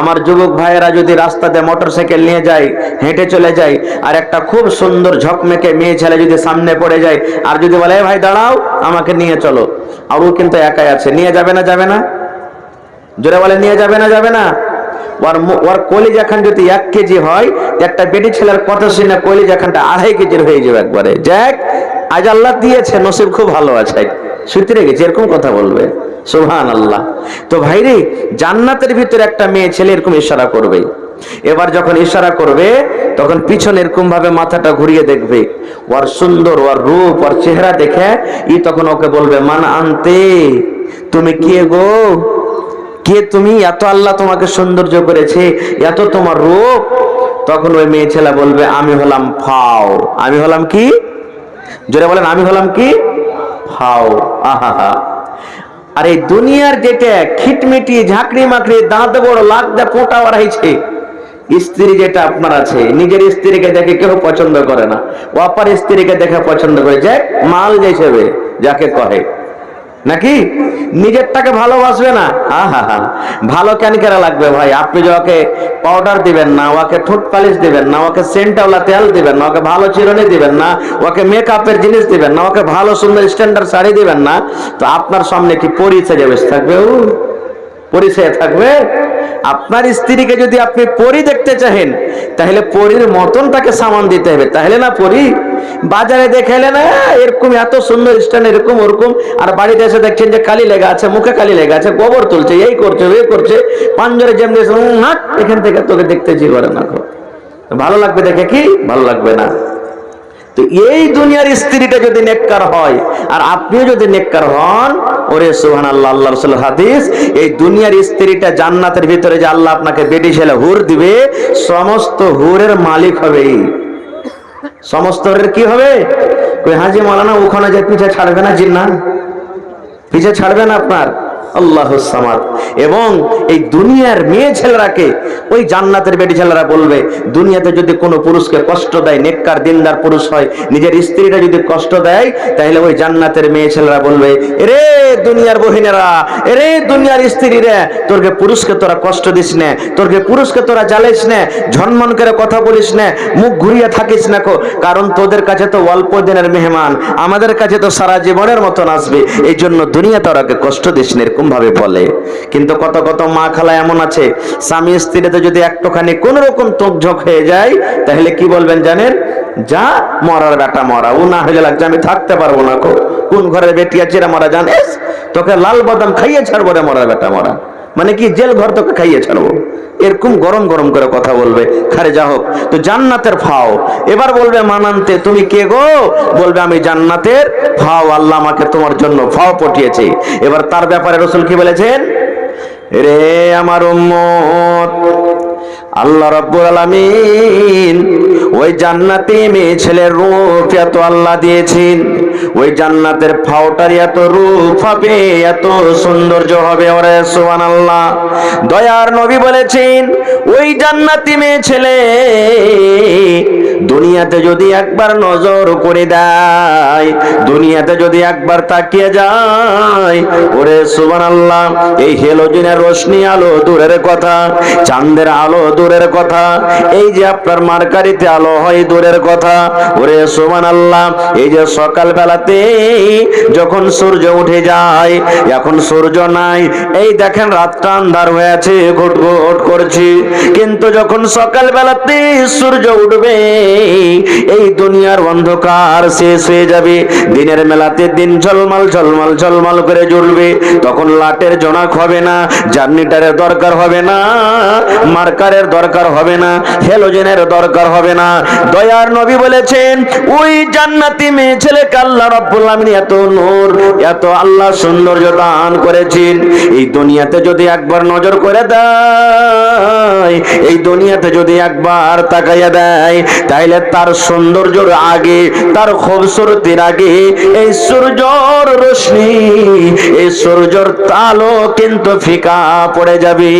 আমার যুবক ভাইয়েরা যদি রাস্তাতে মোটরসাইকেল নিয়ে যায়, হেঁটে চলে যায়, আর একটা খুব সুন্দর ঝকমেকে মেয়ে ছেলে যদি সামনে পড়ে যায় আর যদি বলে ভাই দাঁড়াও আমাকে নিয়ে চলো, আর ও কিন্তু একাই আছে, নিয়ে যাবে না? যাবে না? জোরে বলে নিয়ে যাবে না? যাবে না? ওর কলিজা খান যদি 1 কেজি হয়, একটা বেটি ছেলের কথা শুনে কলিজা খানটা 2.5 কেজির হয়ে যাবে একবারে। যাক, আজ আল্লাহ দিয়েছে, নসিব খুব ভালো আছে, শুতে রেখেছে, এরকম কথা বলবে। সুবহানাল্লাহ। তো ভাইরে, জান্নাতের ভিতরে একটা মেয়ে ছেলে এরকম ইশারা করবে। এবার যখন ইশারা করবে তখন পিছনে এরকম ভাবে মাথাটা ঘুরিয়ে দেখবে, ওর সুন্দর, ওর রূপ, ওর চেহারা দেখে তখন ওকে বলবে মান আনতে, তুমি কে গো, কে তুমি? এত আল্লাহ তোমাকে সৌন্দর্য করেছে, এত তোমার রূপ। তখন ওই মেয়ে ছেলে বলবে আমি হলাম ফাও। আমি হলাম কি? জোরে বলেন, আমি হলাম কি? ফাও। আহা, আর এই দুনিয়ার যেটা খিটমিটি ঝাঁকড়ি মাকড়ি দাঁত বড় লাগ দে পোটা বাড়াইছে, স্ত্রী যেটা আপনার আছে, নিজের স্ত্রীকে দেখে কেউ পছন্দ করে না, অপর স্ত্রীকে দেখে পছন্দ করে, যে মাল হিসেবে যাকে কহে, নাকি নিজেরটাকে ভালোবাসবে না? হা, ভালো কেন কেরা লাগবে ভাই? আপনি যে ওকে পাউডার দিবেন না, ওকে ঠোঁট পালিশ দিবেন না, ওকে সেন্টওয়ালা তেল দিবেন না, ওকে ভালো চিরুনি দিবেন না, ওকে মেকআপের জিনিস দিবেন না, ওকে ভালো সুন্দর স্ট্যান্ডার্ড শাড়ি দিবেন না, তো আপনার সামনে কি পরিচয় যাবে থাকবে? ও পরিচয় থাকবে? আপনার স্ত্রীকে যদি আপনি পরি দেখতে চাহেন, তাহলে পরীর মতন তাকে সামান দিতে হবে, তাহলে না পরি। বাজারে দেখাইলে না এরকম এত সুন্দর স্ট্যান্ড, এরকম ওরকম, আর বাড়িতে এসে দেখছেন যে কালি লেগে আছে, মুখে কালি লেগে আছে, গোবর তুলছে, এই করছে ওই করছে, পাঞ্জরে যেমনি এখান থেকে তোকে দেখতে জি করে না। ভালো লাগবে দেখে? কি ভালো লাগবে না? তো এই দুনিয়ার স্ত্রীটা যদি নেককার হয় আর আপনিও যদি নেককার হন, ওরে সুবহানাল্লাহ, আল্লাহ রাসূলের হাদিস, এই দুনিয়ার স্ত্রীটা জান্নাতের ভিতরে যে আল্লাহ আপনাকে বেটি ছেলে হুর দিবে, সমস্ত হুরের মালিক হবে। সমস্ত হুরের কি হবে? কই হাজি মাওলানা ওখানে যে পিছে ছাড়বে না, জিন্না পিছে ছাড়বে না আপনার? আল্লাহুস সামাদ। এবং এই দুনিয়ার মেয়ে ছেলেরাকে ওই জান্নাতের বেটি ছেলেরা বলবে, দুনিয়াতে যদি কোনো পুরুষকে কষ্ট দেয়, নেককার দিনদার পুরুষ হয়, নিজের স্ত্রীরা যদি কষ্ট দেয়, তাহলে ওই জান্নাতের মেয়ে ছেলেরা বলবে, এরে দুনিয়ার বহিনেরা, এরে দুনিয়ার স্ত্রীরা, তোরকে পুরুষকে তোরা কষ্ট দিস না, তোরকে পুরুষকে তোরা জ্বালিস না, ঝনমন করে কথা বলিস না, মুখ ঘুরিয়ে থাকিস না, কারণ তোদের কাছে তো অল্প দিনের মেহমান, আমাদের কাছে তো সারা জীবনের মতন আসবে, এই জন্য দুনিয়া তোরাকে কষ্ট দিস না, এরকম ভাবে বলে। কিন্তু কত কত মা খালা এমন আছে, স্বামী স্ত্রীতে যদি একটুখানি কোন রকম তোকঝোক হয়ে যায়, তাহলে কি বলবেন জানেন? যা মরার বেটা মরা, ও না হয়ে লাগছে আমি থাকতে পারবো না। কোন ঘরের বেটি আছে রে মরা, জানিস? তোকে লাল বাদাম খাইয়ে ছাড়বো রে মরার বেটা মরা, মানে কি জেল ঘর তোকে খাইয়ে ছাড়বো, এরকম গরম গরম করে কথা বলবে। খারে যা হোক, তো জান্নাতের ফাও। এবার বলবে মানান্তে, তুমি কে গো? বলবে আমি জান্নাতের ফাও, আল্লাহ আমাকে তোমার জন্য ফাও পাঠিয়েছে। এবার তার ব্যাপারে রাসূল কি বলেছেন? রে আমার উম্মত, আল্লাহ রাব্বুল আলামিন ওই জান্নাতি মেয়ে ছেলের রূপ এত আল্লাহ দিয়েছেন, ওই জান্নাতের ফাওটার এত রূপ হবে, এত সৌন্দর্য হবে, ওরে সুবহানাল্লাহ। দয়ার নবী বলেছেন, ওই জান্নাতি মেয়ে ছেলে দুনিয়াতে যদি একবার নজর করে দেয়, দুনিয়াতে যদি একবার তাকিয়ে যায়, ওরে সুবহানাল্লাহ, এই হেলোজেনের রোশনি আলো দূরের কথা, চাঁদের আলো দূরের কথা, এই যে আপনার মার্কারিতে আলো হয় দূরের কথা, ওরে সুবহানাল্লাহ, এই যে সকাল বেলাতে যখন সূর্য উঠে যায়, এখন সূর্য নাই, এই দেখেন রাতটা আন্ধার হয়েছে, ঘুটঘুট করছে, কিন্তু যখন সকাল বেলাতে সূর্য উঠবে, এই দুনিয়ার অন্ধকার শেষ হয়ে যাবে, দিনের মেলাতে দিন ঝলমল ঝলমল ঝলমল করে জ্বলবে, তখন লাটের জোনাক হবে না, জার্নিটারের দরকার হবে না, মার্কারের দরকার হবে না, হেলোজেনের দরকার হবে না। দয়ার নবী বলেছেন, ওই জান্নাতি মেয়ে ছেলেকে আল্লাহ রাব্বুল আলামিন এত নূর, এত আল্লাহ সৌন্দর্য দান করেছেন, এই দুনিয়াতে যদি একবার নজর করে দেয়, এই দুনিয়াতে যদি একবার তাকাইয়া দেয়, তাইলে তার সৌন্দর্যের আগে, তার খুবসুরতির আগে এই সূর্যর রোশনি, এই সূর্যর আলো কিন্তু ফিকা পড়ে যাবে।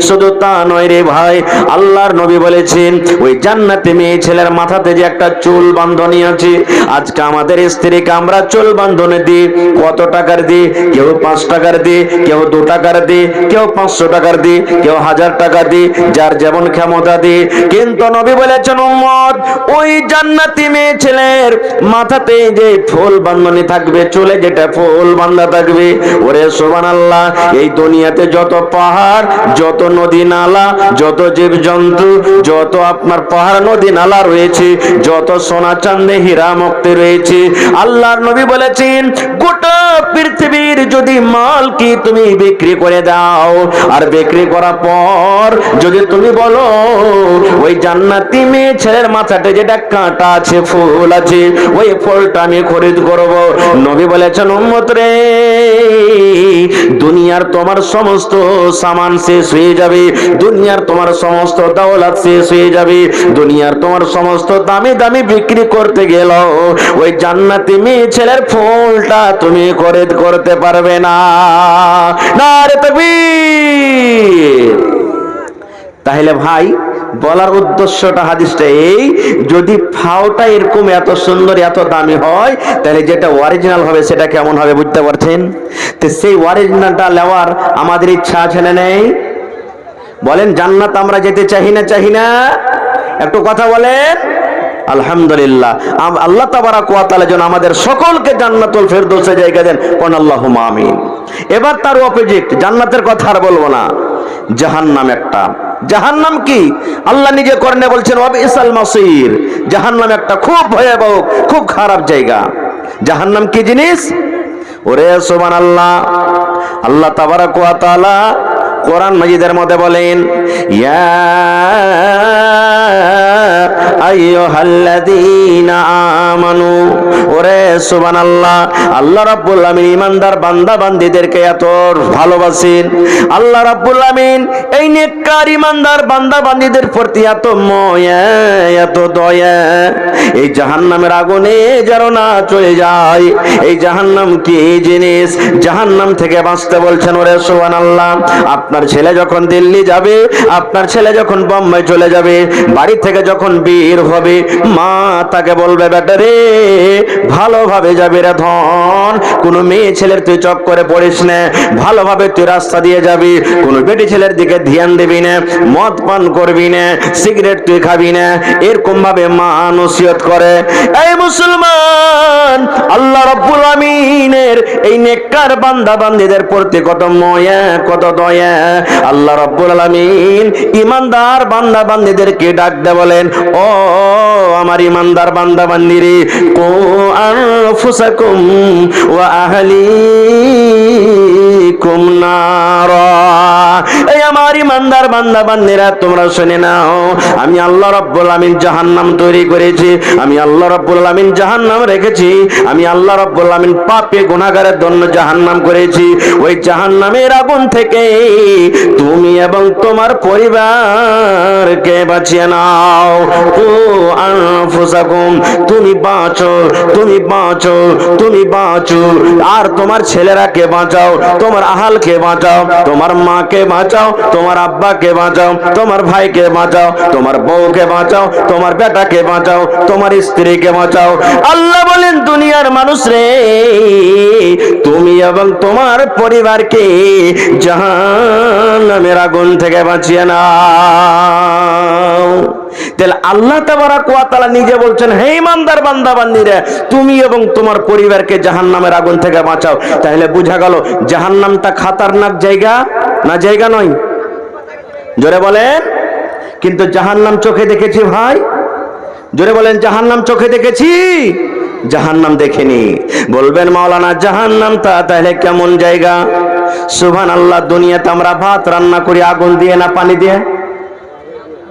শুধু তা নয় রে ভাই, ভাই, আল্লাহর নবী বলেছেন ওই জান্নাতে মেয়ে ছেলের মাথাতে যে একটা চুল বাঁধনি আছে, আজকে আমাদের স্ত্রীকে আমরা চুল বাঁধনে দিই কত টাকার দিই? কেউ 5 টাকার দিই, কেউ 2 টাকার দিই, কেউ 500 টাকার দিই, কেউ 1000 টাকা দিই, যার যেমন ক্ষমতা দিই। কিন্তু নবী বলেছেন উম্মত, ওই জান্নাতি মেয়ে ছেলের মাথাতে যে ফুল বাঁধনি থাকবে, চুলে যেটা ফুল বাঁধা থাকবে, ওরে সুবহানাল্লাহ, এই দুনিয়াতে যত পাহাড়, যত নদী নালা, যত জীব জন্তু, যত আপনার পাহাড় নদী নালা রয়েছে, যত সোনা চাঁদে হীরা মুক্তি রয়েছে, আল্লাহর নবী বলেছেন গোটা পৃথিবীর যদি মাল কি তুমি বিক্রি করে দাও, আর বিক্রি করার পর যদি তুমি বলো ওই জান্নাতি মেয়ে ছেলের মাথাতে যেটা কাঁটা আছে, ফুল আছে, ওই ফুলটা আমি খরিদ করব, নবী বলেছেন উম্মত রে, দুনিয়ার তোমার সমস্ত সামান শেষ হয়ে যাবে, দুনিয়ার তোমার সমস্ত দৌলত শেষ হয়ে যাবে, দুনিয়ার তোমার সমস্ত দামি দামি বিক্রি করতে গেল, ওই জান্নাতি মেয়ে ছেলের ফুলটা তুমি খরিদ করতে পারবে না। নারে তাকবীর। তাহলে ভাই বলার উদ্দেশ্যটা হাদিসটা এই, যদি ফাওটা এরকম এত সুন্দর এত দামি হয়, তাহলে যেটা অরিজিনাল হবে সেটা কেমন হবে বুঝতে পারছেন? তো সেই অরিজিনালটা নেওয়ার আমাদের ইচ্ছা আছে না নেই? বলেন জান্নাত আমরা যেতে চাই না? একটু কথা বলেন। আলহামদুলিল্লাহ, আল্লাহ তাবারাক ওয়া তাআলা যেন আমাদের সকলকে জান্নাতুল ফেরদৌসে জায়গা দেন, পড়ুন আল্লাহুম্মা আমিন। এবার তার অপোজিট জান্নাতের কথা আর বলবো না, জাহান্নাম একটা। জাহান্নাম কি? আল্লাহ নিজে কোরআনে বলছেন ওয়াবিসাল মাসির, জাহান্নাম একটা খুব ভয়াবহ, খুব খারাপ জায়গা। জাহান্নাম কি জিনিস? ওরে সুবহানাল্লাহ, আল্লাহ তাবারাক ওয়া তাআলা কোরআন মাজিদের মধ্যে বলেন ইয়া আইয়ুহাল্লাযীনা আমানু, ওরে সুবহানাল্লাহ, আল্লাহ রাব্বুল আমিন ঈমানদার বান্দা বান্দীদেরকে এত ভালোবাসেন, আল্লাহ রাব্বুল আমিন এই নেককার ঈমানদার বান্দা বান্দীদের প্রতি এত মায়া, এত দয়া, এই জাহান্নামের আগুনে যেন না চলে যায়। এই জাহান্নাম কি জিনিস? জাহান্নাম থেকে বাঁচতে বলছেন ওরে সুবহানাল্লাহ। আপনার ছেলে যখন দিল্লি যাবে, আপনার ছেলে যখন বোম্বাই চলে যাবে, বাড়ি থেকে যখন বের হবে, মা তাকে বলবে বেটা রে ভালোভাবে যাবে রে ধন, কোন মেয়ে ছেলের তুই চক্করে পড়িস না, ভালোভাবে তুই রাস্তা দিয়ে যাবি, কোন বেটি ছেলের দিকে ধ্যান দিবি না, মদ পান করবি না, সিগারেট তুই খাবি না, এরকম ভাবে মা নসিহত করে। এই মুসলমান, আল্লাহ রাব্বুল আমিনের এই নেককার বান্দা বান্দীদের প্রতি কত মায়া, কত দয়া। আল্লাহ রাব্বুল আলামিন ঈমানদার বান্দা বান্দীদেরকে ডাক দে বলেন, ও আমার ঈমানদার বান্দা বান্দীরে, কু আনফুসাকুম ওয়া আহলিকুম নারা, এই আমার ঈমানদার বান্দা বান্দীরা তোমরা শুনে নাও, আমি আল্লাহ রাব্বুল আমিন জাহান্নাম তৈরি করেছি, আমি আল্লাহ রাব্বুল আমিন জাহান্নাম রেখেছি, আমি আল্লাহ রাব্বুল আমিন পাপী গুনাহগারের জন্য জাহান্নাম করেছি। ওই জাহান্নামের আগুন থেকে তুমি এবং তোমার পরিবারকে বাঁচিয়ে নাও। ও আনফুসাকুম, তুমি বাঁচো, তুমি বাঁচো, তুমি বাঁচো, আর তোমার ছেলেরাকে বাঁচাও, তোমার আহালকে বাঁচাও, তোমার মাকে বাঁচাও, তোমার আব্বাকে বাঁচাও, তোমার ভাইকে বাঁচাও, তোমার বউকে বাঁচাও, তোমার বেটাকে বাঁচাও, তোমার স্ত্রীকে বাঁচাও। আল্লাহ বলেন দুনিয়ার মানুষ রে, তুমি এবং তোমার পরিবারকে জাহান্নামের আগুন থেকে বাঁচিয়ে নাও। তাহলে আল্লাহ তাবারাক ওয়া তাআলা নিজে বলছেন, হে ঈমানদার বান্দা বান্দীরা, তুমি এবং তোমার পরিবারকে জাহান্নামের আগুন থেকে বাঁচাও। তাহলে বোঝা গেল জাহান্নামটা খাতারনাক জায়গা না জায়গা নয়? জোরে বলেন। কিন্তু জাহান্নাম চোখে দেখেছি ভাই? জোরে বলেন, জাহান্নাম চোখে দেখেছি? জাহান্নাম দেখিনি। বলবেন মাওলানা জাহান্নামটা তাহলে কেমন জায়গা? সুবহানাল্লাহ, দুনিয়াতে আমরা ভাত রান্না করি আগুন দিয়ে না পানি দিয়ে?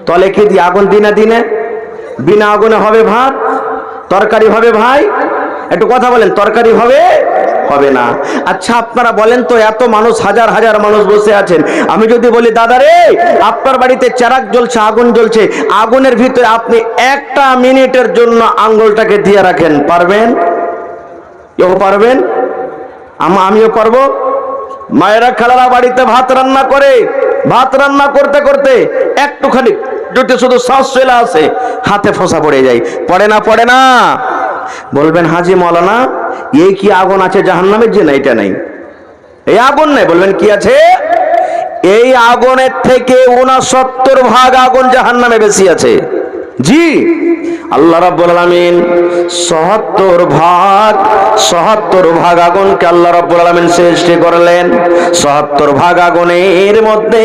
তলে কি দিয়ে? আগুন দিই না দিনে? বিনা আগুনে হবে ভাত? তরকারি হবে ভাই? একটু কথা বলেন, তরকারি হবে? হবে না। আচ্ছা আপনারা বলেন তো, এত মানুষ, হাজার হাজার মানুষ বসে আছেন, আমি যদি বলি দাদা রে আপনার বাড়িতে চেরাগ জ্বলছে, আগুন জ্বলছে, আগুনের ভিতরে আপনি একটা মিনিটের জন্য আঙ্গুলটাকে দিয়ে রাখেন, পারবেন? কেউ পারবেন? আমিও পারবো? মায়েরা খালারা বাড়িতে ভাত রান্না করে, ভাত রান্না করতে করতে একটুখানি যদি শুধু শ্বাস চলে আসে হাতে ফোঁসা পড়ে যায়, পড়ে না পড়ে না? বলবেন হাজি মৌলানা এই কি আগুন আছে জাহান্নামের? যে না, এটা নাই, এই আগুন নাই। বলবেন কি আছে? এই আগুনের থেকে 69 আগুন জাহান্নামে বেশি আছে। জি, আল্লাহ রাব্বুল আলামিন ৭৭ আগুনকে আল্লাহ রাব্বুল আলামিন সৃষ্টি করলেন। ৭৭ আগুনের মধ্যে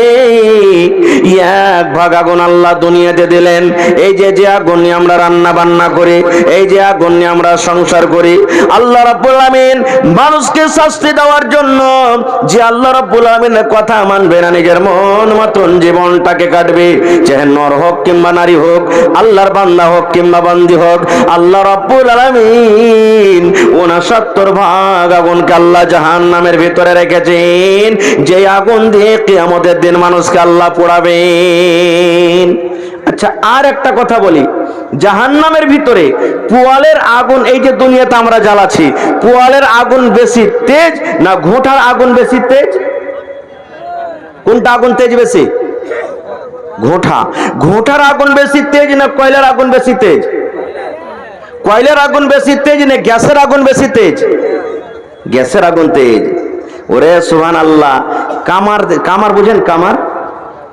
1 আগুন আল্লাহ দুনিয়াতে দিলেন। এই যে আগুন নিয়ে আমরা রান্না বান্না করি, এই যে আগুন নিয়ে আমরা সংসার করি, আল্লাহ রাব্বুল আলামিন মানুষকে শাস্তি দেওয়ার জন্য যে আল্লাহ রাব্বুল আলামিনের কথা মানবে না, নিজের মন মতন জীবনটাকে কাটবে, চাহে নর হোক কিংবা নারী হোক, আল্লাহর বান্দা হোক কিংবা বান্দি হোক, আল্লাহ রাব্বুল আলামিন 69 আগুনকে আল্লাহ জাহান্নামের ভিতরে রেখেছেন, যে আগুন দিয়ে কিয়ামতের দিন মানুষকে আল্লাহ পোড়াবেন। আচ্ছা, আর একটা কথা বলি, জাহান্নামের ভিতরে পোয়ালের আগুন, এই যে দুনিয়াতে আমরা জ্বালাচ্ছি, পোয়ালের আগুন বেশি তেজ না ঘোঁটার আগুন বেশি তেজ? কোনটা আগুন তেজ বেশি? ঘোঁটার আগুন বেশি তেজ না কয়লার আগুন বেশি তেজ? কয়লার আগুন বেশি তেজ না গ্যাসের আগুন বেশি তেজ? গ্যাসের আগুন তেজ। ওরে সুবহানাল্লাহ। কামার বুঝেন?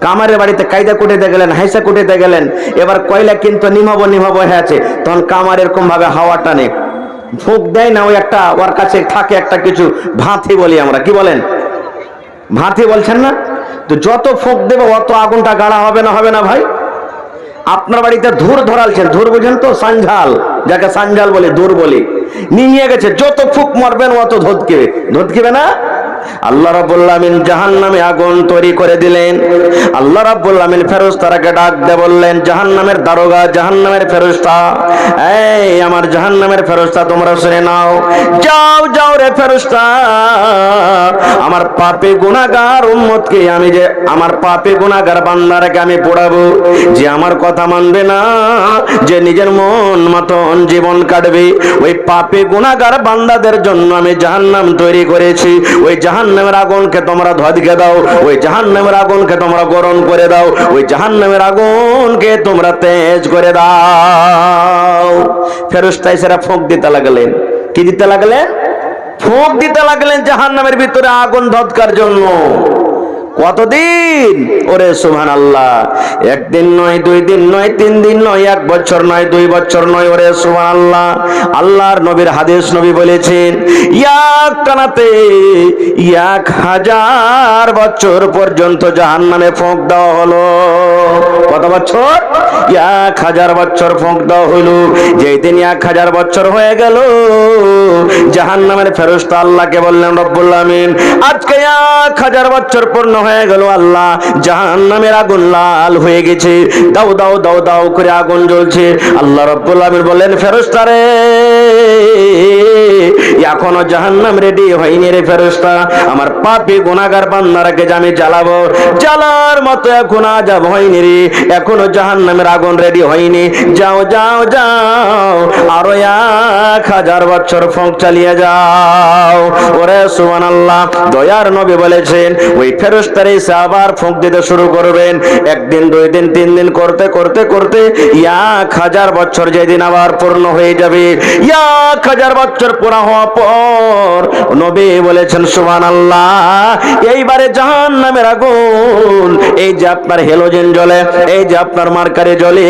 কামারের বাড়িতে কায়দা কুটাইতে গেলেন, হাইসা কুটাইতে গেলেন, এবার কয়লা কিন্তু নিমাবো হয়ে আছে, তখন কামার এরকম ভাবে হাওয়া টানে, ফুঁক দেয় না, ওই একটা ওর কাছে থাকে একটা কিছু ভাঁথি বলি আমরা, কি বলেন? ভাঁথি বলছেন না? তো যত ফুঁক দেবে অত আগুনটা গাঢ়া হবে না ভাই? আপনার বাড়িতে ধুর ধরালছেন, ধুর বুঝেন তো? সানঝাল, যাকে সানঝাল বলে, ধুর বলি, নিয়ে গেছে, যত ফুঁক মারবেন অত ধধকিবে না? আল্লাহ রাব্বুল আলামিন জাহান্নামে আগুন তৈরি করে দিলেন। আল্লাহ রাব্বুল আলামিন ফেরেশতাকে ডাক দিয়ে বললেন, জাহান্নামের দারোগা, জাহান্নামের ফেরেশতা, এই আমার জাহান্নামের ফেরেশতা, তোমরা শুনে নাও, যাও রে ফেরেশতা, আমার পাপী গুনাহগার উম্মতকে আমি, যে আমার পাপী গুনাহগার বান্দারকে আমি পোড়াবো, যে আমার কথা মানবে না, যে নিজের মন মতন জীবন কাটবে, ওই পাপী গুনাহগার বান্দাদের জন্য আমি জাহান্নাম তৈরি করেছি। ওই জাহান্নামের আগুনকে তোমরা ধধকে দাও, ওই জাহান্নামের আগুনকে তোমরা গরম করে দাও, ওই জাহান্নামের আগুনকে তোমরা তেজ করে দাও। ফেরেশতা এসে ফুঁক দিতে লাগলেন। কি দিতে লাগলেন? ফুঁক দিতে লাগলেন জাহান্নামের ভিতরে আগুন ধধকার জন্য। কতদিন? ওরে সুবহানাল্লাহ, একদিন নয়, 2 দিন নয়, 3 দিন নয়, 1 বছর নয়, 2 বছর নয়। ওরে সুবহানাল্লাহ, আল্লাহর নবীর হাদিস, নবী বলেছেন এক টানাতে 1000 বছর পর্যন্ত জাহান্নামে ফুঁক দেওয়া হলো। কত বছর? 1000 বছর ফুঁক দেওয়া হলো। যেই দিন 1000 বছর হয়ে গেল, জাহান্নামের ফেরেশতা আল্লাহকে বললেন, রব্বুল আমিন, আজকে 1000 বছর পূর্ণ হয়ে গেল, আল্লাহ জাহান্নামের আগুন লাল হয়ে গেছে, দাও করে আগুন জ্বলছে। আল্লাহ রাব্বুল আমিন বললেন, ফেরেশতা রে, এখনো জাহান্নাম রেডি হয়নি রে ফেরেশতা, আমার পাপী গুনাহগার বান্দারাকে আমি জ্বালাবো, জ্বালার মতো এখন আযাব হয়নি রে, এখনো জাহান্নামের আগুন রেডি হয়নি, যাও আরো 1000 বছর ফুঁক চালিয়ে যাও। ওরে সুবহানাল্লাহ, দয়ার নবী বলেছেন, ওই ফেরেশতারা এসে আবার ফুঁক দিতে শুরু করবেন। 1 দিন 2 দিন 3 দিন করতে 1000 বছর যেদিন আবার পূর্ণ হয়ে যাবে, 1000 বছর পুরা হওয়ার পর নবী বলেছেন, সুবহানাল্লাহ, এইবারে জাহান্নামের আগুন, এই যে আপনার হেলোজেন জ্বলে, এই যে আপনার মার্কারি জ্বলে,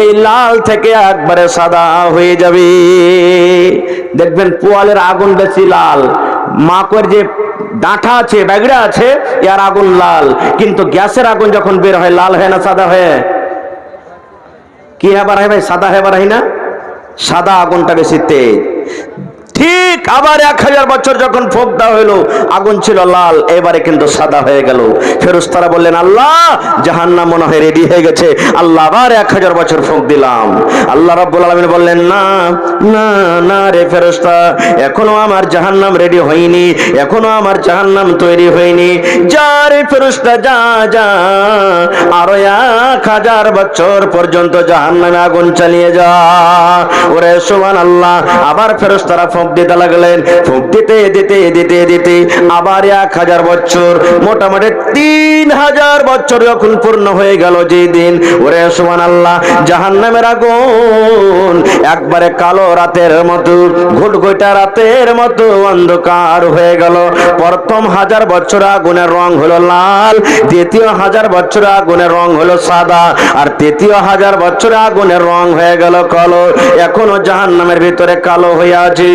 এই লাল থেকে একবারে সাদা হয়ে যাবে। দেখবেন পোয়ালের আগুন বেশি লাল, মাকড় যে ডাঁটা আছে, ব্যাগড়া আছে, এর আগুন লাল, কিন্তু গ্যাসের আগুন যখন বের হয় লাল হয় না সাদা হয়? কি হেবার হয় ভাই? সাদা হেবার হয় না? সাদা আগুনটা বেশি তেজ। ঠিক আবার 1000 বছর যখন ফুঁক দেওয়া হলো, আগুন ছিল লাল, এবারে কিন্তু সাদা হয়ে গেল। ফেরেশতারা বললেন, আল্লাহ জাহান্নাম মনে হয় রেডি হয়ে গেছে, আল্লাহ আবার 1000 বছর ফুঁক দিলাম। আল্লাহ রাব্বুল আলামিন বললেন, না রে ফেরেশতা, এখনো আমার জাহান্নাম রেডি হয়নি, এখনো আমার জাহান্নাম তৈরি হয়নি। যা রে ফেরেশতা, যা আরো 1000 বছর পর্যন্ত জাহান্নামে আগুন চালিয়ে যা। ওরে সুবহানাল্লাহ। আবার ফেরেশতারা ফুঁক দিতে লাগলেন, ফুঁক দিতে দিতে দিতে দিতে আবার 1000 বছর, মোটামুটি 3000 বছর যখন পূর্ণ হয়ে গেল যেই দিন, ওরে সুবহানাল্লাহ, জাহান্নামের আগুন একবারে কালো রাতের মতো, ঘুটঘুটা রাতের মতো অন্ধকার হয়ে গেল। প্রথম 1000 বছর আগুনের রং হলো লাল, দ্বিতীয় 1000 বছর আগুনের রং হলো সাদা, আর তৃতীয় 1000 বছর আগুনের রং হয়ে গেল কালো। এখনো জাহান্নামের ভিতরে কালো হয়ে আছে,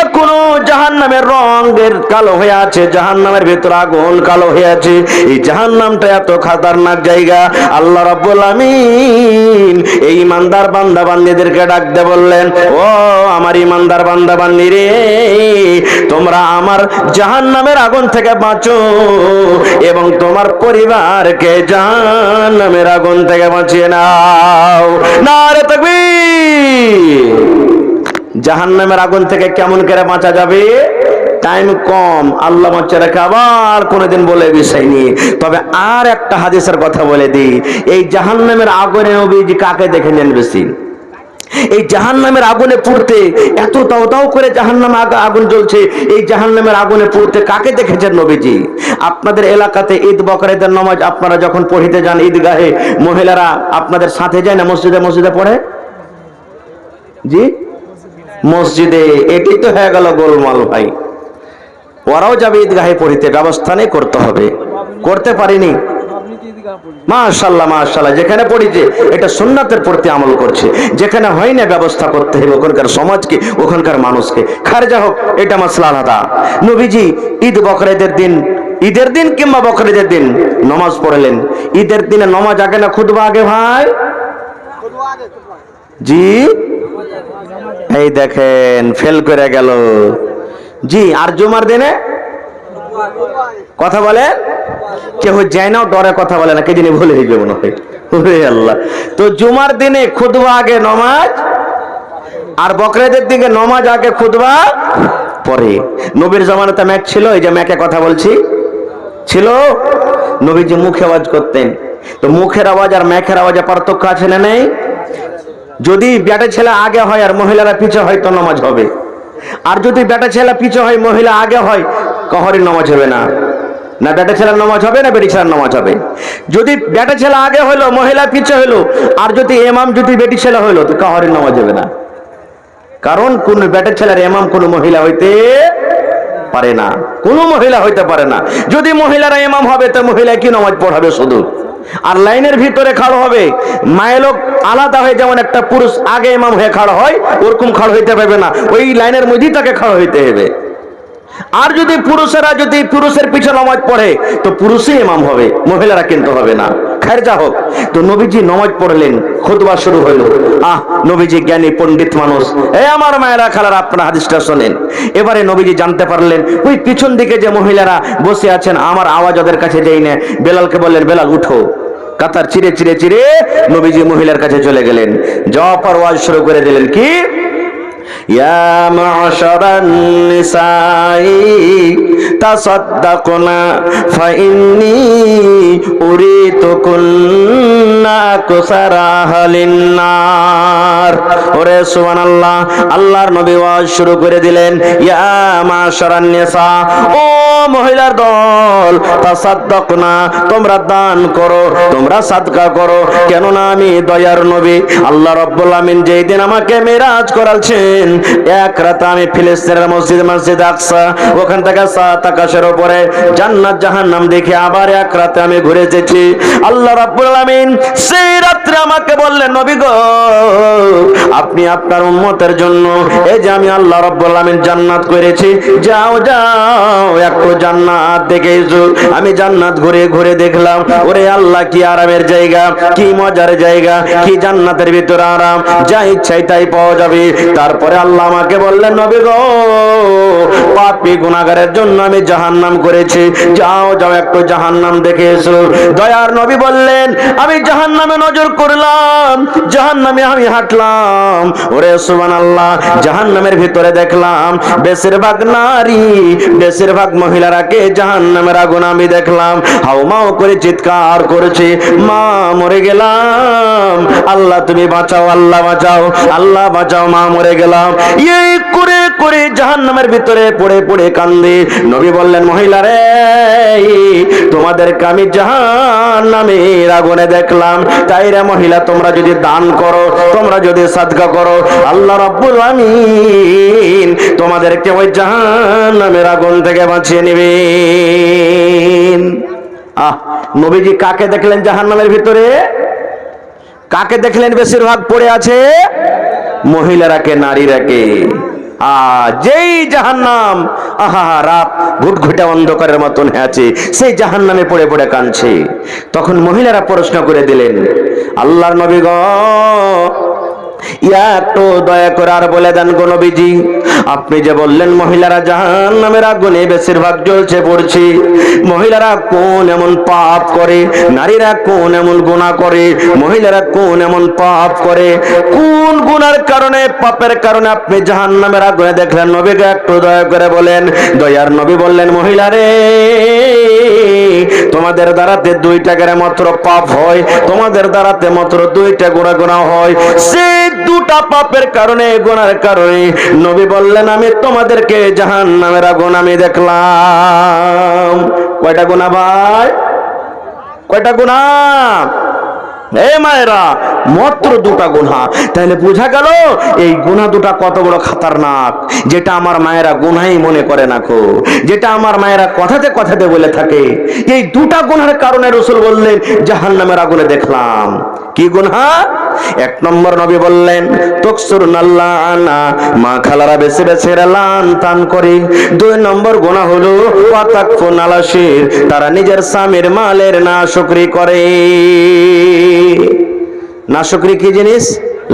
এখনো জাহান্নামের রঙের কালো হয়ে আছে, জাহান্নামের ভিতরে আগুন কালো হয়ে আছে। এই জাহান্নামটা এত খতরনাক জায়গা। আল্লাহ রাব্বুল আমিন এই ইমানদার বান্দা বান্দীদেরকে ডাক দিয়ে বললেন, ও আমার ইমানদার বান্দা বান্দী রে, তোমরা আমার জাহান্নামের আগুন থেকে বাঁচো এবং তোমার পরিবারকে জাহান্নামের আগুন থেকে বাঁচিয়ে নাও। নারে তাকবীর। জাহান্নামের আগুন থেকে কেমন করে বাঁচা যাবে? টাইম কম, আল্লাহ বাঁচিয়ে রাখে, আবার কোনোদিন বলে বিষয় নিয়ে। তবে আর একটা হাদিসের কথা বলে দিই, এই জাহান্নামের আগুনে নবীজি কাকে দেখেছেন বেশি? এই জাহান্নামের আগুনে পুড়তে, এত দাও দাও করে জাহান্নামে আগুন জ্বলছে, এই জাহান্নামের আগুনে পুড়তে কাকে দেখেছেন নবীজি? আপনাদের এলাকাতে ঈদ বকরিদের নামাজ আপনারা যখন পড়িতে যান ঈদগাহে, মহিলারা আপনাদের সাথে যায় না মসজিদে মসজিদে পড়ে? জি, মসজিদে। এটি তো হয়ে গেল গোলমাল ভাই। ওরাও যাবে ঈদগাহে পড়িতে, ব্যবস্থা নেই, করতে হবে। করতে পারিনি, মাশাআল্লাহ মাশাআল্লাহ। যেখানে পড়িছে এটা সুন্নাতের প্রতি আমল করছে, যেখানে হয় না ব্যবস্থা করতে হবে ওখানকার সমাজকে, ওখানকার মানুষকে। খারজা হোক, এটা মাসলা আলাদা। নবীজি ঈদ বকরিদের দিন, ঈদের দিন কিংবা বকরিদের দিন নামাজ পড়লেন। ঈদের দিনে নামাজ আগে না খুতবা আগে ভাই? জি, এই দেখেন ফেল করে গেল। জি, আর জুমার দিনে কথা বলে কেউ যায় না, ডরে কথা বলে না, কে জানি ভুলে হয়ে যাবো না হয়। আল্লাহ। তো জুমার দিনে খুতবা আগে নামাজ, আর বকরিদের দিকে নামাজ আগে খুতবা পরে। নবীর জামানাতে ম্যাক ছিল, এই যে ম্যাকে কথা বলছি ছিল, নবীজি মুখে আওয়াজ করতেন। তো মুখের আওয়াজ আর ম্যাকের আওয়াজে পার্থক্য আছে না নেই? যদি বেটা ছেলে আগে হয় আর মহিলারা পিছে হয় তো নামাজ হবে, আর যদি বেটা ছেলে পিছে হয় মহিলা আগে হয় কখনই নামাজ হবে না। না বেটা ছেলের নামাজ হবে না বেটি ছেলের নামাজ হবে? যদি বেটা ছেলে আগে হইলো মহিলা পিছে হইলো, আর যদি ইমাম যদি বেটি ছেলে হইলো তো কখনই নামাজ হবে না। কারণ কোন বেটা ছেলের ইমাম কোন মহিলা হইতে পারে না, কোন মহিলা হইতে পারে না। যদি মহিলারা ইমাম হবে তো মহিলা কি নামাজ পড়াবে শুধু? আর লাইনের ভিতরে খাড়ো হবে, মায়ের লোক আলাদা হয়ে, যেমন একটা পুরুষ আগে ইমাম হয়ে খাড়ো হয় ওরকম খাড়ো হইতে পারবে না, ওই লাইনের মধ্যেই তাকে খাড়ো হইতে হবে। আর যদি পুরুষেরা যদি পুরুষের পিছনে নামাজ পড়ে তো পুরুষই ইমাম হবে, মহিলারা কিন্তু হবে না। খায়রজা হোক। তো নবীজি নামাজ পড়লেন, খুতবা শুরু হলো। নবীজি জ্ঞানী পণ্ডিত মানুষ। এই আমার মায়েরা খালারা, আপনারা হাদিসটা শোনেন। এবারে নবীজি জানতে পারলেন ওই পিছন দিকে যে মহিলারা বসে আছেন, আমার আওয়াজ ওদের কাছে যাই না। বেলালকে বললেন, বেলাল উঠো। কাতার চিরে চিরে চিরে নবীজি মহিলার কাছে চলে গেলেন, যাওয়ার পর ওয়াজ শুরু করে দিলেন, কি ইয়া মা'শারান নিসাই তাসাদ্দাকনা ফাইন্নী উরিতুকুন্না কুসারাহালিন নার। ওরে সুবহানাল্লাহ। আল্লাহর নবী ওয়াজ শুরু করে দিলেন, ইয়া মা'শারান নিসা, ও মহিলার দল, তাসাদ্দাকনা, তোমরা দান করো, তোমরা সাদকা করো। কেননা আমি দয়ার নবী। আল্লাহ রাব্বুল আমিন যেই দিন আমাকে মেরাজ করালছেন, এক রাতে আমি ফিলিস্তিনের মসজিদ আকসা, ওখান থেকে 7 আকাশের উপরে জান্নাত জাহান্নাম দেখে আবার এক রাতে আমি ঘুরে এসেছি। আল্লাহ রাব্বুল আমিন সেই রাত্রে আমাকে বললেন, নবী গো, আপনি আপনার উম্মতের জন্য এই যে আমি আল্লাহ রাব্বুল আমিন জান্নাত করেছি, যাও যাও একটু জান্নাত দেখে এসো। আমি জান্নাত ঘুরে ঘুরে দেখলাম, ওরে আল্লাহ কি আরামের জায়গা, কি মজার জায়গা, কি জান্নাতের ভিতরে আরাম, যা ইচ্ছাই তাই পাওয়া যাবে। তারপরে আল্লাহ আমাকে বললেন, নবী গো, পাপী গুনাহগারের জন্য আমি জাহান্নাম করেছি, যাও যাও একটু জাহান্নাম দেখে এসো। দয়ার নবী বললেন, আমি জাহান্নামে নজর করলাম, জাহান্নামে আমি হাঁটলাম, ওরে সুবহানাল্লাহ, জাহান্নামের ভিতরে দেখলাম বেশিরভাগ নারী, বেশিরভাগ মহিলারাকে জাহান্নামের আগুন আমি দেখলাম হাউমাউ করে চিৎকার করেছে, মা মরে গেলাম, আল্লাহ তুমি বাঁচাও, আল্লাহ বাঁচাও, আল্লাহ বাঁচাও, মা মরে গেলাম। এই করে করে জাহান্নামের ভিতরে পড়ে পড়ে কান্দে। নবী বললেন, মহিলারে, তোমাদেরকে আমি জাহান্নামের আগুনে দেখলাম, তাই রে মহিলা, তোমরা যদি দান করো, তোমরা যদি সাদকা করো, আল্লাহ রাব্বুল আমিন তোমাদেরকে ওই জাহান্নামের আগুন থেকে বাঁচিয়ে নেবেন। নবীজি কাকে দেখলেন জাহান্নামের ভিতরে? কাকে দেখলেন বেশিরভাগ পড়ে আছে? মহিলারাকে, নারীরাকে। যেই জাহান্নাম, আহা রাত ঘুটঘুটে অন্ধকারের মতন আছে, সেই জাহান্নামে পড়ে পড়ে কাঁদছে। তখন মহিলারা প্রশ্ন করে দিলেন, আল্লাহর নবী গো, একটু দয়া করে আর বলে দেন গো নবীজি, আপনি যে বললেন মহিলারা জাহান্নামের আগুনে বেশিরভাগ জ্বলছে পড়ছে, মহিলারা কোন এমন পাপ করে, নারীরা কোন এমন গুনাহ করে, মহিলারা কোন এমন পাপ করে, কোন গুনার কারণে, পাপের কারণে আপনি জাহান্নামের আগুনে দেখলেন? নবীকে একটু দয়া করে বলেন। দয়ার নবী বললেন, মহিলারে, তোমাদের দ্বারাতে 2টা করে মাত্র পাপ হয়, তোমাদের দ্বারাতে মাত্র 2টা গুনাহ হয়, সেই 2টা পাপের কারণে, গুনার কারণে নবী বললেন, আমি তোমাদেরকে জাহান্নামের আগুন আমি দেখলাম। কয়টা গুনাহ ভাই? কয়টা গুনাহ? এ মায়েরা, মাত্র 2টা গুনাহ। তাহলে বোঝা গেল এই গুনাহ 2টা কত বড় খতরনাক, যেটা আমার মায়েরা গুনাহই মনে করে না কো, যেটা আমার মায়েরা কথাতে কথাতে বলে থাকে। এই 2টা গুনাহের কারণে রাসূল বললেন জাহান্নামের আগুনে দেখলাম। কি গুনাহ? 1 নম্বর নবী বললেন, তকসুরুনাল্লাহ আনা, মা খালারা বেশি বেশি লান তান করে। 2 নম্বর গুনাহ হলো ওয়াতাকফুন আলাশির, তারা নিজের স্বামীর মালের নাশুকরি করে। নাশুকরি কি জিনিস?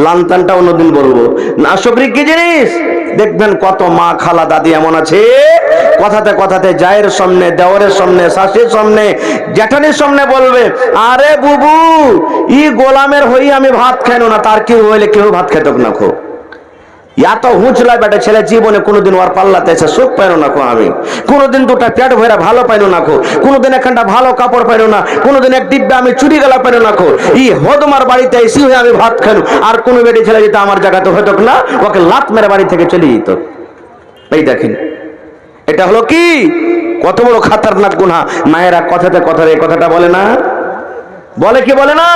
লানতানটা অন্যদিন বলবো। নাশুকরি কি জিনিস? দেখবেন কত মা, খালা, দাদি এমন আছে, কথাতে কথাতে জায়ের সামনে, দেওরের সামনে, শাশুড়ির সামনে, জ্যাঠানির সামনে বলবে, আরে বুবু, ই গোলামের হই আমি ভাত খাইনো না, তার কেউ হইলে কেউ ভাত খেত না খো। এত হুঁচলাই বেটা ছেলে জীবনে কোনোদিন ওর পাল্লাতে এসে সুখ পাইনো না খো, আমি কোনোদিন 2টা পেট ভরা ভালো পাইনো না খো, কোনোদিন একখানটা ভালো কাপড় পাইনো না, কোনোদিন এক ডিব্বা আমি চুরি গেলা পাইনো না খো। ই হদমার বাড়িতে এসি হয়ে আমি ভাত খাইনো, আর কোনো বেটি ছেলে যেটা আমার জায়গাতে হতো না, ওকে লাত মেরে বাড়ি থেকে চলে যেত। এই দেখেন, এটা হলো কি কত বড় খতরনাক গুনাহ। মায়েরা কথাতে কথাতে এই কথাটা বলে না, বলে কি বলে না?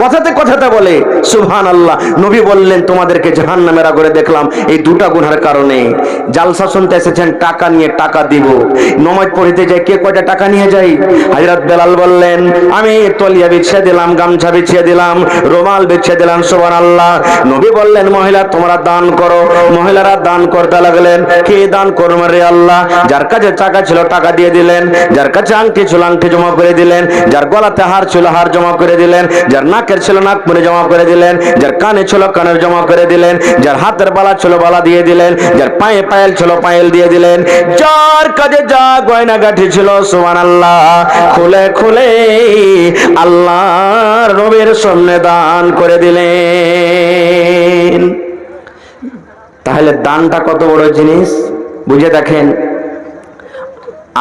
কথাতে কথাতে বলে। সুবহানাল্লাহ। নবী বললেন, তোমাদেরকে জাহান্নামের আগুনে দেখলাম এই 2টা গুনাহের কারণে। জালসা শুনতে এসেছেন, টাকা নিয়ে, টাকা দিব। নামাজ পড়তে যাই, কে কয়টা টাকা নিয়ে যাই? হযরত বেলাল বললেন, আমি তলিয়া বিছিয়ে দিলাম, গামছা বিছিয়ে দিলাম, রুমাল বিছিয়ে দিলাম। সুবহানাল্লাহ। নবী বললেন, মহিলা তোমরা দান করো। মহিলারা দান করতে লাগলেন। কে দান করবে রে আল্লাহ? যার কাছে টাকা ছিল টাকা দিয়ে দিলেন, যার কাছে আংটি ছিল আংটি জমা করে দিলেন, যার গলাতে হার ছিল হার জমা করে দিলেন, যার নাকের ছিল নাক মুড়ে জমা করে দিলেন, যার কানে ছিল কানের জমা করে দিলেন, যার হাতের বালা ছিল বালা দিয়ে দিলেন, যার পায়ে পায়েল ছিল পায়েল দিয়ে দিলেন, যার কাছে যা গয়না গাঠি ছিল সুবহানাল্লাহ খুলে খুলে আল্লাহর নবীর সামনে দান করে দিলেন। তাহলে দানটা কত বড় জিনিস বুঝে দেখেন।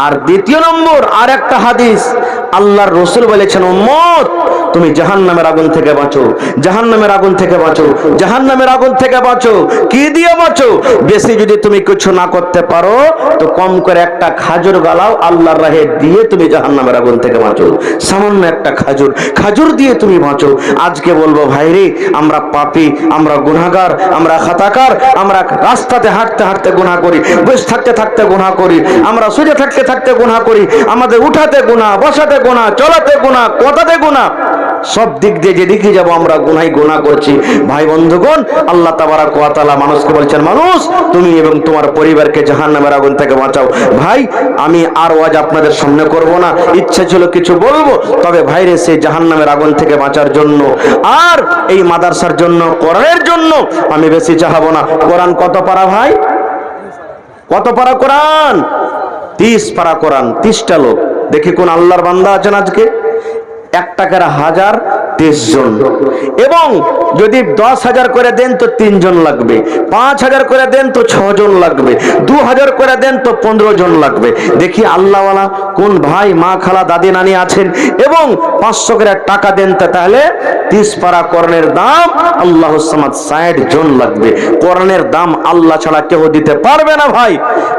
আর 2 নম্বর আর একটা হাদিস, আল্লাহর রাসূল বলেছেন, উম্মত তুমি জাহান্নামের আগুন থেকে বাঁচো, জাহান্নামের আগুন থেকে বাঁচো, জাহান্নামের আগুন থেকে বাঁচো। কি দিয়ে বাঁচো? বেশি যদি তুমি কিছু না করতে পারো তো কম করে একটা খাজুর গালাও আল্লাহর রাহে দিয়ে তুমি জাহান্নামের আগুন থেকে বাঁচো। সামান্য একটা খাজুর, খাজুর দিয়ে তুমি বাঁচো। আজকে বলবো ভাইরে, আমরা পাপী, আমরা গুনাহগার, আমরা খাতাকার, আমরা রাস্তাতে হাঁটতে হাঁটতে গুনাহ করি, বসে থাকতে থাকতে গুনাহ করি, আমরা শুয়ে থাকতে থাকতে গুনাহ করি, আমাদের উঠাতে গুনাহ, বসাতে গুনাহ, চলাতে গুনাহ, কথাতে গুনাহ। সব দিক দিয়ে যেদিকে যাব আমরা গুনাই গুনাহ করছি। ভাই বন্ধুগণ, আল্লাহ তাবারাক ওয়া তাআলা মানুষকে বলছেন, মানুষ তুমি এবং তোমার পরিবারকে জাহান্নামের আগুন থেকে বাঁচাও। ভাই আমি আর ওয়াজ আপনাদের সামনে করব না, ইচ্ছে ছিল কিছু বলবো, তবে ভাইরে সেই জাহান্নামের আগুন থেকে বাঁচার জন্য আর এই মাদ্রাসার জন্য, কোরআনের জন্য আমি বেশি চাহাবো না। কোরআন কত পারা ভাই? কত পারা কোরআন? 30 পারা কোরআন, 30টা লোক। দেখি কোন আল্লাহর বান্দা আছেন আজকে? 1 টাকার 1000, 30 জন। এবং যদি 10,000 করে দেন তো 3 জন লাগবে, 5,000 করে দেন তো 6 জন লাগবে, 2,000 করে দেন তো 15 জন লাগবে। দেখি আল্লাহওয়ালা কোন ভাই, মা, খালা, দাদি, নানি আছেন এবং 500 করে টাকা দেন, তাহলে 30 পারা কোরআনের দাম আল্লাহ সামাদ 60 জন লাগবে। কোরআনের দাম আল্লাহ ছাড়া কেউ দিতে পারবে না ভাই।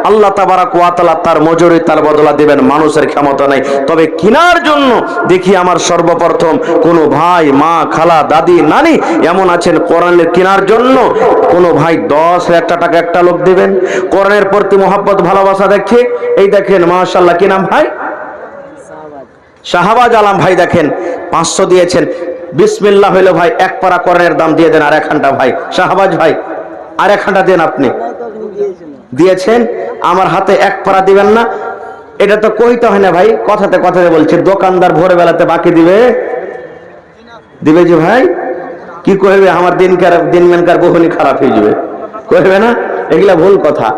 আল্লাহ তাবারাক ওয়া তাআলা তার মজুরি, তার বদলা দিবেন, মানুষের ক্ষমতা নাই। তবে কেনার জন্য দেখি আমার সর্বপ্রথম কোন ভাই, মা, খালা, দাদি, নানি এমন আছেন কোরআনের কেনার জন্য? কোন ভাই 10,000 টাকা একটা লোক দিবেন কোরআনের প্রতি মহব্বত, ভালোবাসা দেখে? এই দেখেন মাশাআল্লাহ, কি নাম ভাই? শাহবাজ আলম ভাই, দেখেন 500 দিয়েছেন। বিসমিল্লাহ হইলো ভাই, 1 পারা কোরআনের দাম দিয়ে দেন। আর 1 ঘন্টা ভাই, শাহবাজ ভাই আর 1 ঘন্টা দেন। আপনি দিয়েছেন, আমার হাতে 1 পারা দিবেন না? এটা তো কইতে হয় না ভাই, কথাতে কথাতে বলছে। দোকানদার ভোরবেলাতে বাকি দিবে? দিবে যে ভাই? কি কইবে? আমার দিনকার বহুনি খারাপ হয়ে যাবে, কইবে না? এগুলা ভুল কথা,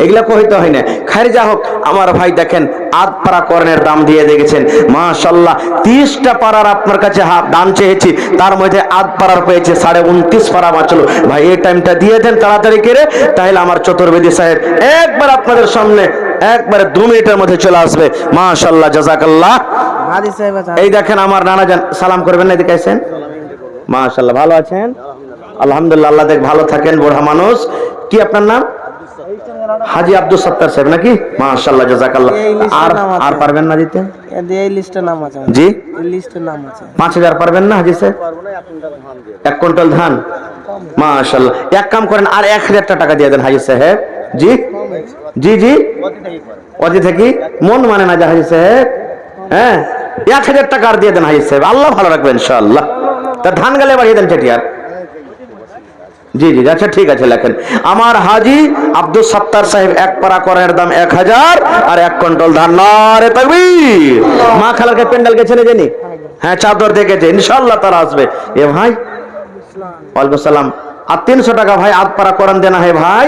এগুলা কইতে হয় না। খাইর যা হোক, আমার ভাই দেখেন 8 পারা কোরআনের দাম দিয়ে দেখেছেন মাশাআল্লাহ। 30টা পারার আপনার কাছে দাম চেয়েছি, তার মধ্যে 8 পারার পেয়েছে, 29.5 পারা বাঁচলো। ভাই এই টাইমটা দিয়ে দেন তাড়াতাড়ি করে, তাহলে আমার চতুর্বেদী সাহেব একবার আপনাদের সামনে একবারে 2 মিনিটের মধ্যে চলে আসবে। মাশাআল্লাহ, জাযাকাল্লাহ। এই দেখেন আমার নানা জান, সালাম করবেন না? এদিকে আসেন। মাশাআল্লাহ, ভালো আছেন? আলহামদুলিল্লাহ, আল্লাহ দেখ ভালো থাকেন। বুড়া মানুষ, কি আপনার নাম? হাজি আব্দুল সত্তার সাহেব নাকি? মাশাআল্লাহ, জাযাকাল্লাহ। আর পারবেন না দিতে? এই লিস্টে নাম আছে জি, এই লিস্টে নাম আছে। 5,000 পারবেন না হাজি সাহেব? 1 কুইন্টাল ধান, মাশাআল্লাহ। এক কাম করেন, আর 1,000 টাকা দিয়ে দেন হাজি সাহেব। জি জি জি, অতি থেকে মন মানে না হাজি সাহেব। হ্যাঁ, 1,000 টাকা আর দিয়ে দেন হাজি সাহেব, আল্লাহ ভালো রাখবেন ইনশাআল্লাহ। তা ধান গালে বাড়িয়ে দেন চেটিয়ার। জি জি, আচ্ছা ঠিক আছে, লেখেন আমার হাজি আব্দুল সত্তার সাহেব 1 পারা কোরআনের দাম 1,000 আর 1 কুইন্টাল ধান। নারে তাকবীর। মা খালাকে প্যান্ডেল গেছে না জানি? হ্যাঁ, চাদর দেখেছে, ইনশাআল্লাহ তারা আসবে। এ ভাই, ওয়ালাইকুম সালাম। আর 300 টাকা ভাই 8 পারা কোরআন দেনা হে ভাই,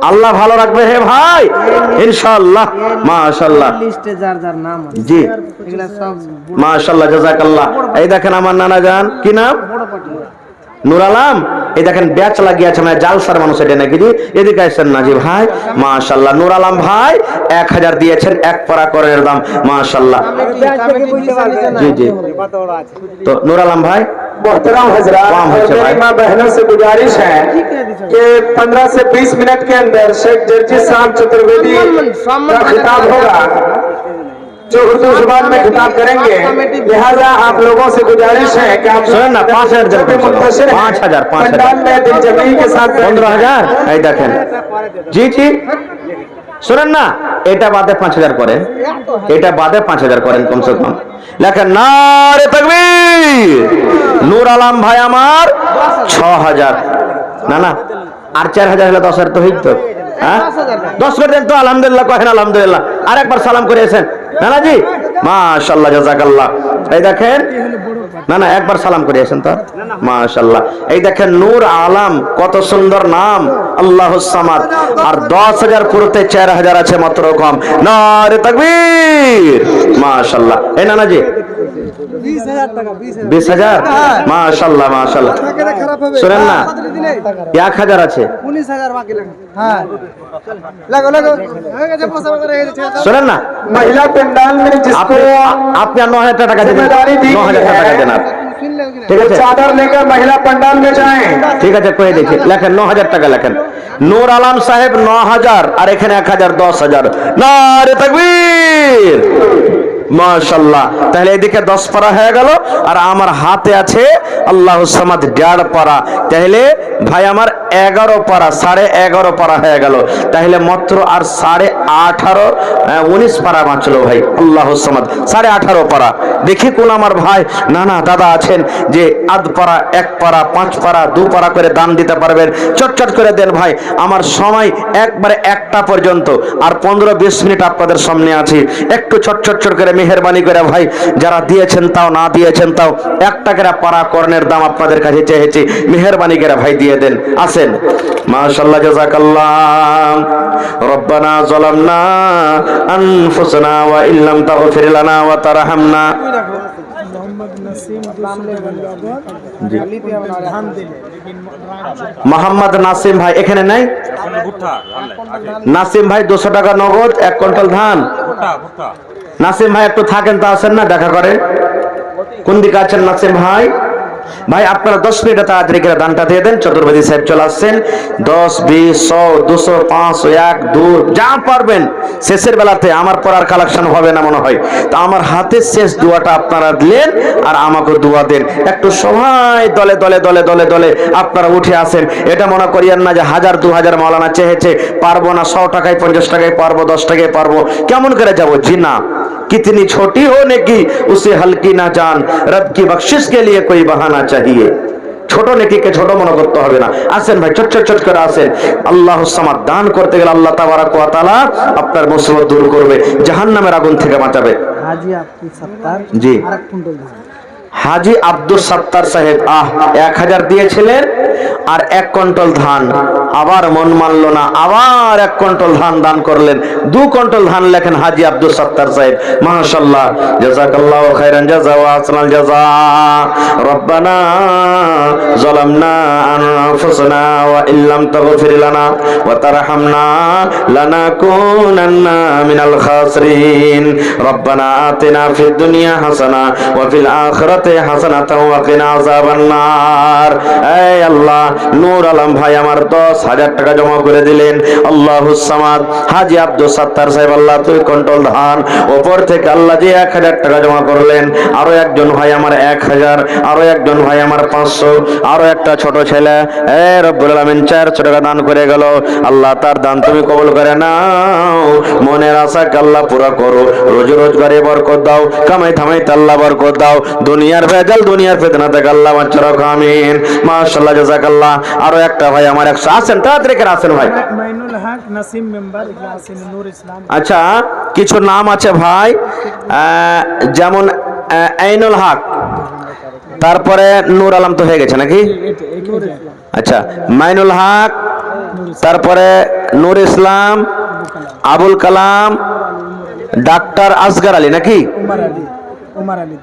আল্লাহ ভালো রাখবে হে ভাই ইনশাআল্লাহ। মাশাআল্লাহ, লিস্টে যার যার নাম আছে জি, এগুলা সব মাশাআল্লাহ, জাযাকাল্লাহ। এই দেখেন আমার নানা জান, কি নাম? নূর আলম। এই দেখেন ব্যাচ লাগিয়ে আছে, মানে জালসার মানুষ এটা নাকি জি? এদিকে আসেন না জি ভাই, মাশাআল্লাহ। নূর আলম ভাই 1,000 দিয়েছেন 1 পারা কোরআনের দাম, মাশাআল্লাহ। জি জি, তো নূর আলম ভাই, मोहतरम हजरात, मेरी माँ बहनों से गुजारिश है कि 15 से 20 मिनट के अंदर शेख जर्जी साहब चतुर्वेदी का खिताब होगा, जो उर्दू जुबान में खिताब करेंगे। लिहाजा आप लोगों से गुजारिश है कि आप ना 5,000 पंडाल में दिलजमी के साथ 15,000। এই দেখেন জি জি, শুনেন না, এটা বাদে 5,000 করেন, এটা বাদে 5,000 করেন কমসে কম। লেখেন নারে তাকবীর। নূর আলম ভাই আমার 6,000। না না, আর 4,000 হলে 10,000 তো হইতো। হ্যাঁ, 10 করে দেন তো, আলহামদুলিল্লাহ কহেন আলহামদুলিল্লাহ। আর একবার সালাম করে এসেন নানা জি, মাশাআল্লাহ, জাযাকাল্লাহ। এই দেখেন, না না, একবার সালাম করে আসেন তো, মাশাআল্লাহ। এই দেখেন নূর আলম, কত সুন্দর নাম, আল্লাহুস সামাদ। আর 10,000 পুরোতে 4,000 আছে মাত্র কম। নারে তাকবীর, মাশাআল্লাহ। এই নানা জি 20,000, মাশাআল্লাহ মাশাআল্লাহ। শুনেন না, 1,000 আছে, 19,000 বাকি লাগে। হ্যাঁ, লাগো লাগো, শুনেন না, महिला पंडाल में जिसको আপনি 9,000 টাকা দেন, 9,000 টাকা দেন आप, ঠিক আছে? चादर लेकर महिला पंडाल में जाएं। ঠিক আছে, কয়ে দেখি। লেখেন 9,000 টাকা লেখেন। নূর আলম সাহেব 9,000, আর এখানে 1,000, 10,000। নারে তাকবীর, মাশাআল্লাহ। তাহলে এদিকে 10 পারা হয়ে গেল, আর আমার হাতে আছে আল্লাহুস সামাদ 1.5 পারা। তাহলে ভাই আমার 11 পারা, 11.5 পারা হয়ে গেল। তাহলে মাত্র আর 18 19 পারা বাঁচলো ভাই। আল্লাহ সামাদ 18.5 পারা। দেখি কোন আমার ভাই না না দাদা আছেন যে আধ পারা, 1 পারা, 5 পারা, 2 পারা করে দান দিতে পারবেন, চটচট করে দেন ভাই। আমার সময় একবারে 1টা পর্যন্ত, আর 15-20 মিনিট আপনাদের সামনে আছি। একটু চটচট করে মেহেরবানি করে ভাই, যারা দিয়েছেন তাও, না দিয়েছেন তাও, 1 টাকা পারা কর্নের দাম আপনাদের কাছে চেয়েছি, মেহেরবানি করে ভাই দিয়ে দেন। আসেন মাশাআল্লাহ, জাযাকাল্লাহ। রব্বানা যালামনা আনফুসানা ওয়া ইল্লাম তাগফির লানা ওয়া তারহামনা। মোহাম্মদ নাসিম ভাই এখানে নাই? নাসিম ভাই 200 টাকা নগদ, 1 কুইন্টাল ধান। নাসিম ভাই একটু থাকেন তো, আসেন না দেখা করে। কোন দিকে আছেন নাসিম ভাই? ভাই আপনারা 10 মিনিটে তাড়াতাড়ি করে দানটা দিয়ে দেন। চতুর্বেদী সাহেব চলে আসছেন। 10, 20, 100, 200, 500, 1, 2 যা পারবেন। শেষের বেলাতে আমার পড়ার কালেকশন হবে না মনে হয়, তা আমার হাতের শেষ দোয়াটা আপনারা দিলেন আর আমাকে দোয়া দেন। একটু সবাই দলে দলে দলে দলে দলে আপনারা উঠে আসেন। এটা মনে করিয়েন না যে 1000 2000 মাওলানা চেয়েছে, পারবো না। 100 টাকায় 50 টাকায় পারবো, 10 টাকায় পারবো, কেমন করে যাবো? জি না, कितनी छोटी हो नेकी उसे हल्की ना जान, रब की बख्शिश के लिए कोई बहाना चाहिए। ছোট নেকিকে ছোট মনে করতে হবে না। আসেন ভাই, চট করে আসেন। আল্লাহু সামাদ। দান করতে গেলে আল্লাহ তাবারাক ওয়া তাআলা আপনার মুসিবত দূর করবে, জাহান্নামের আগুন থেকে বাঁচাবে। हाजी आपकी 70 জি। আর 1 কুইন্টাল ধান। হাজি আব্দুল সত্তার সাহেব 1000 দিয়েছিলেন আর 1 কুইন্টাল ধান। আবার মন মানলো না, আবার 1 কুইন্টাল ধান দান করলেন। 2 কুইন্টাল ধান লেখেন হাজি আব্দুল সত্তার সাহেব। মাশাআল্লাহ, জাযাকাল্লাহু খাইরান জাযা ওয়া আসনাল জাযা। রব্বানা যালামনা আনফুসানা ওয়া ইল্লাম তাগফির লানা ওয়া তারহামনা লানাকুনান্না মিনাল খাসিরিন। রব্বানা আতিনা ফিদ দুনিয়া হাসানা ওয়া ফিল আখিরাতি হাসানাতাও ওয়া কিনা আযাবান নার। এই আল্লাহ, নূর আলম ভাই আমার 10,000 টাকা জমা করে দিলেন। আল্লাহুস সামাদ। হাজী আব্দুল সত্তার সাহেব আল্লাহ 2 কুইন্টাল ধান। উপর থেকে আল্লাহ যে 1000 টাকা জমা করলেন। আরো একজন ভাই আমার 1000, আরো একজন ভাই আমার 500, আরো একটা ছোট ছেলে রব্বুল আলামিন 400 টাকা দান করে গেল। আল্লাহ তার দান তুমি কবুল করে নাও। মনের আশাকে আল্লাহ পুরা করো। রোজগারে বরকত দাও, কামাই থামাইতে আল্লাহ বরকত দাও। দুনিয়ার ভেজাল, দুনিয়ার ফিতনা থেকে আল্লাহ বাঁচিয়ে রাখো। আমিন। মাশাআল্লাহ, জাযাকাল্লাহ। আরো একটা ভাই আমার 100। আসেন তাড়াতাড়ি করে আসেন ভাই। মাইনুল হক নাসিম মেম্বার ইখলাস নূর ইসলাম। আচ্ছা, কিছু নাম আছে ভাই, যেমন আইনুল হক, তারপরে নূর আলম তো হয়ে গেছে নাকি? আচ্ছা, মাইনুল হক, তারপরে নূর ইসলাম, আবুল কালাম, ডাক্তার আসগর আলী নাকি? উমর আলী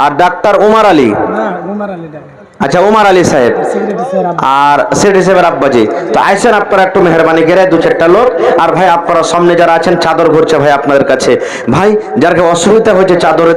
আর ডাক্তার উমর আলী। না, উমর আলী ডাকে। আচ্ছা, উমর আলী সাহেব আর সেট হিসেবে আব্বাজি। তো আইসেন আপনারা একটু মেহরবানি করে 2-4টা লোক। আর ভাই আপনারা সামনে যারা আছেন চাদর ঘুরছে ভাই আপনাদের কাছে। ভাই যার অসুবিধা হয়েছে চাদরের